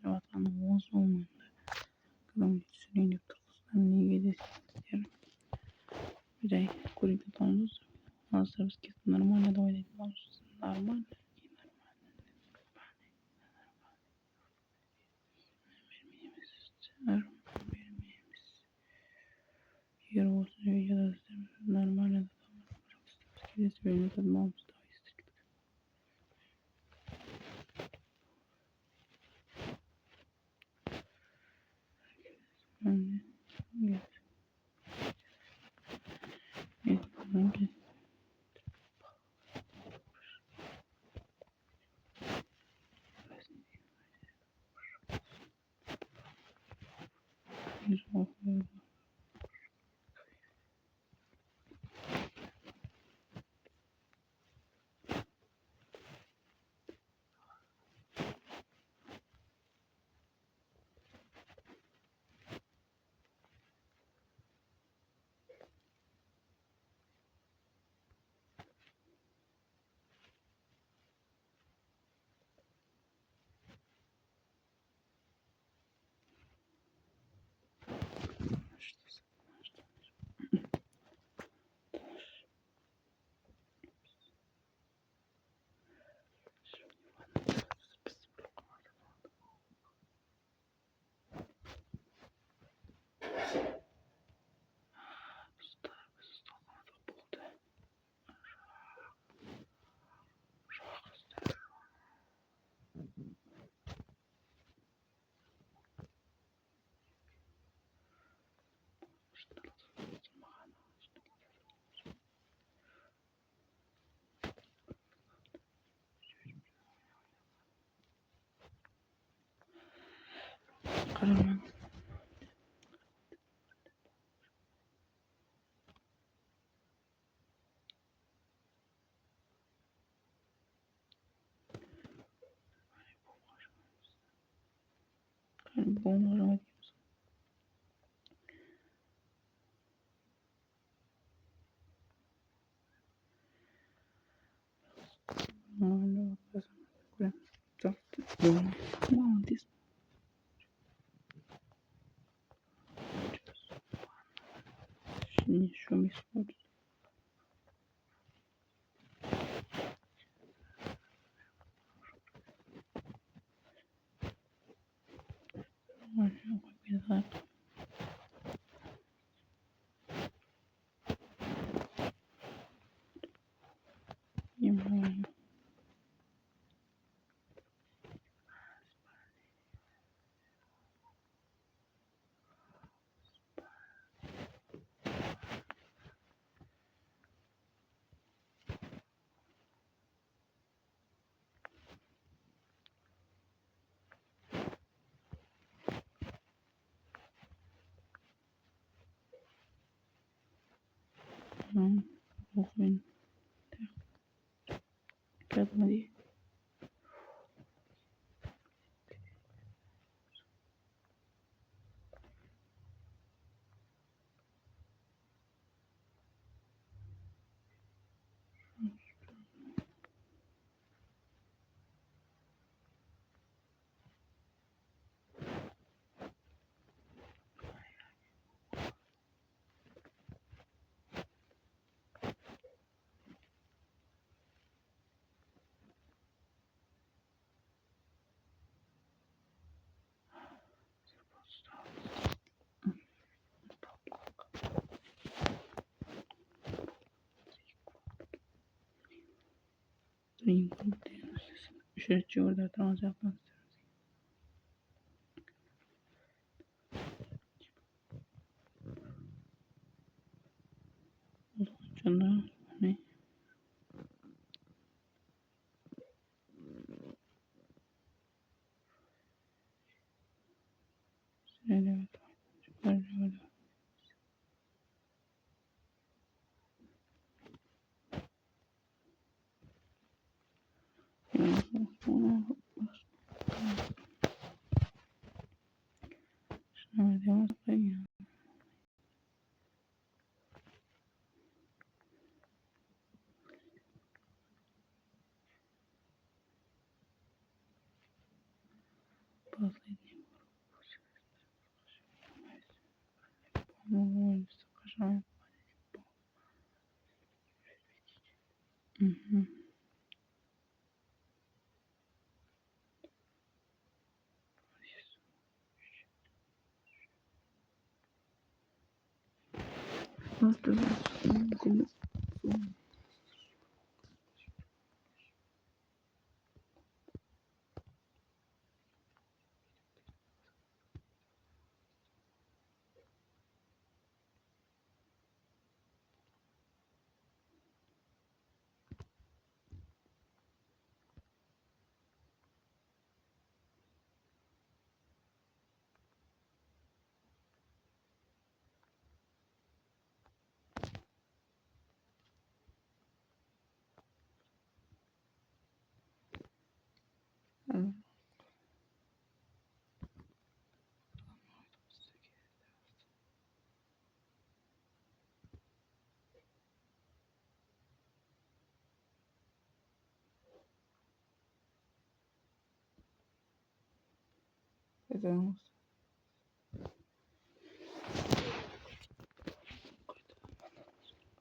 Conservator'un bozulmadı. Kızım sürekli Kırgızistan Ligi'de istiyorum. Bir de kulüpte tanıyoruz. Hazırız ki normalde oynayacağız. Normal. Yer olsun videoda normalde Kilis bölümü tadmamız daha istedik. Evet. Evet. Evet. Karaman. Bomba no this show me sports. Bugün gelmedi. Şöyle orada transaksiyon canlı ne? Evet. Öyle. Последний по-моему, сохраняет. Угу. Просто тебе.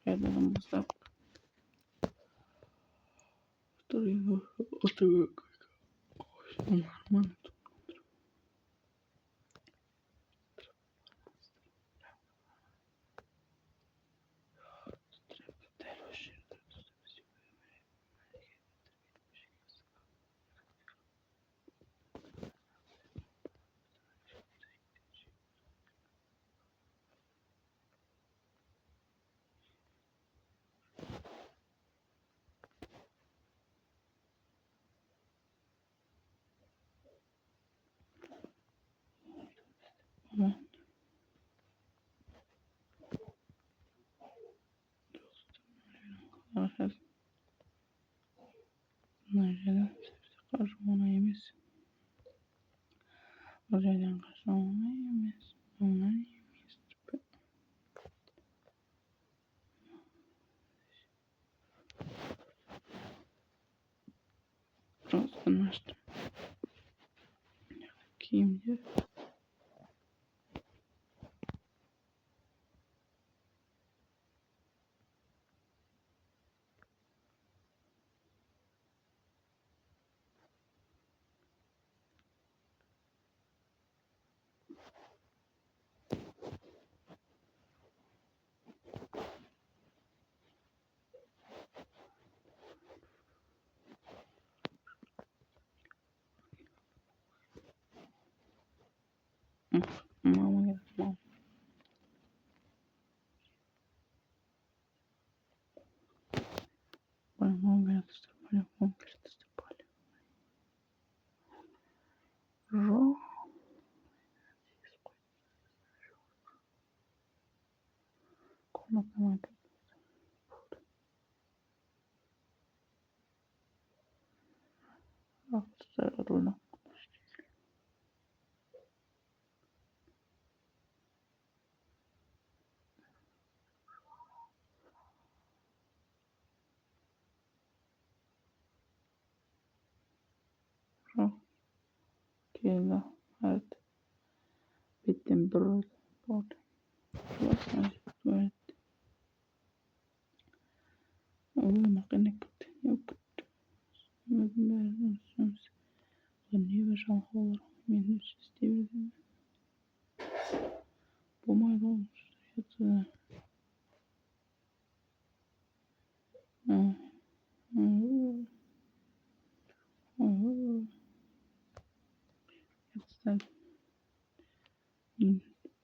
Это там доставка. Который нормально. Сейчас, наверное, скажу, она емес. O'shadan qachon emas, ona emas. Просто наш kiyimga mama yapmam. Mama yaptırmıyor, yaptırmıyor. Ro, como que yaptırılır? Ro, kela, evet. Bittim bir bot. Evet. Uyumak ne kötü. Yok. Ben söz. Niye başım olur? Benim sistemim. Bu maydan yatı. Yatı.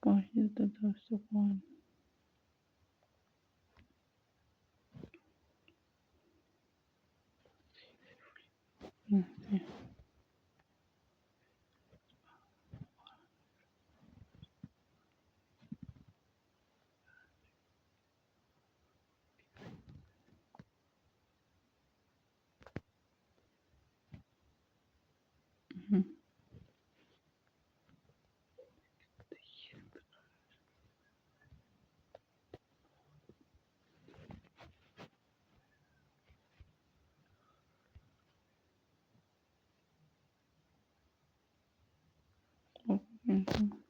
Bahçede derse falan. Mhm.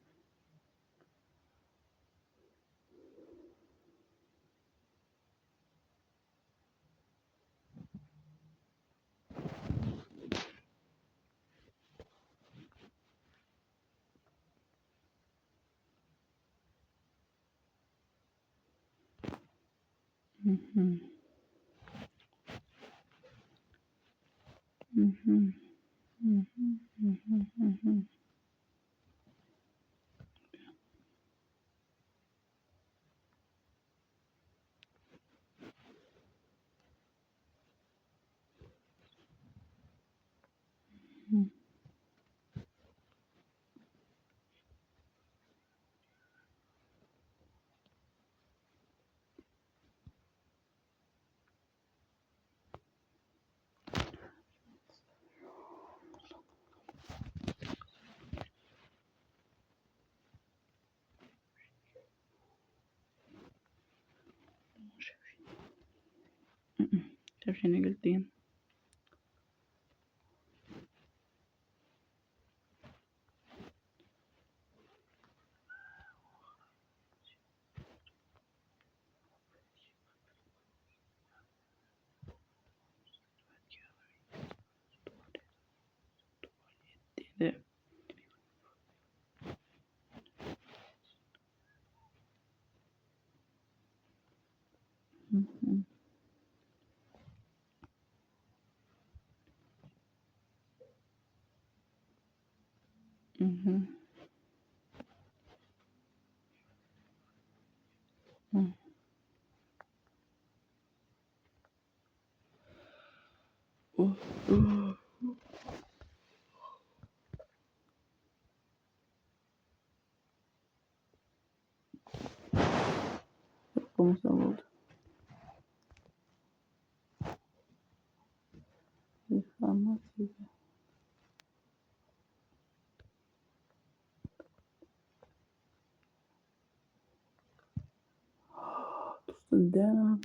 Mhm. Mhm. Mhm. Mhm. Mhm. Mhm. تعرفين اللي قلتين؟ ده. Mhm. Mhm. Mhm. Oh. Oh. Como saúde. Informativa. Estudando.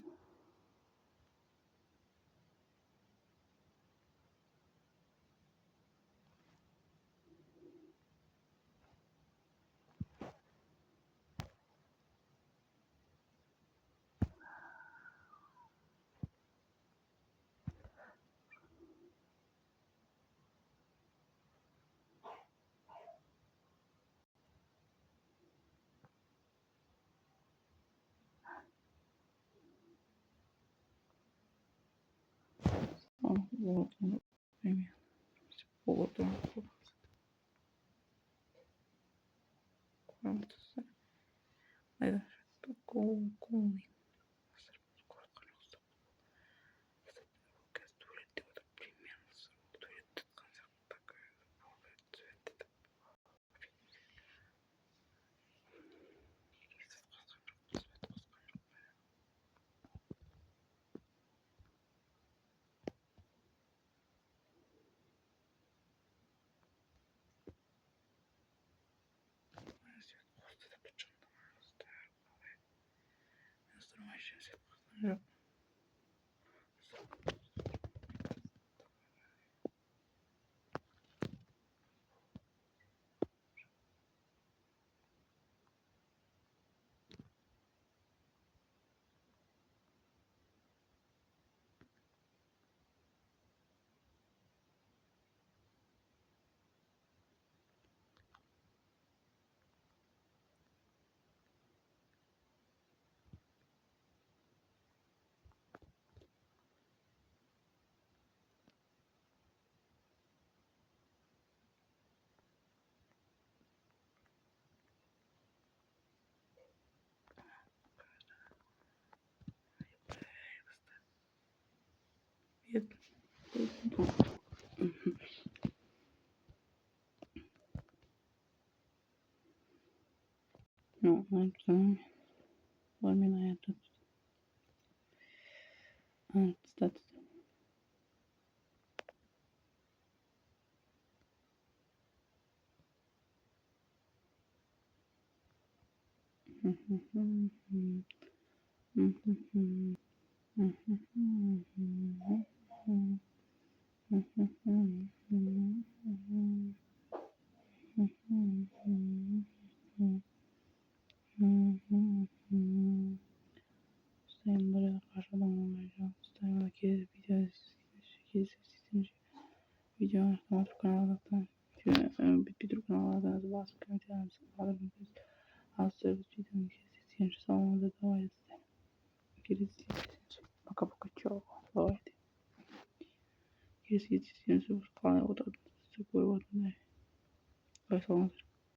Oh, voltando. Primeiro. Voltando. Pronto. Aí com No, antes terminar это. Кстати. sayın buraya karşıdan olmayacağım. Sayın video video otomatik kanallardan bir tür kanallardan bazı kanallardan sağlarım. Az servis videonun kesişen sağlamada devam edin. Gerisi пока ciao. Давайте. Gerisi yetiştiğiniz bu kanalda da sıkıyor. Ay sağ olun.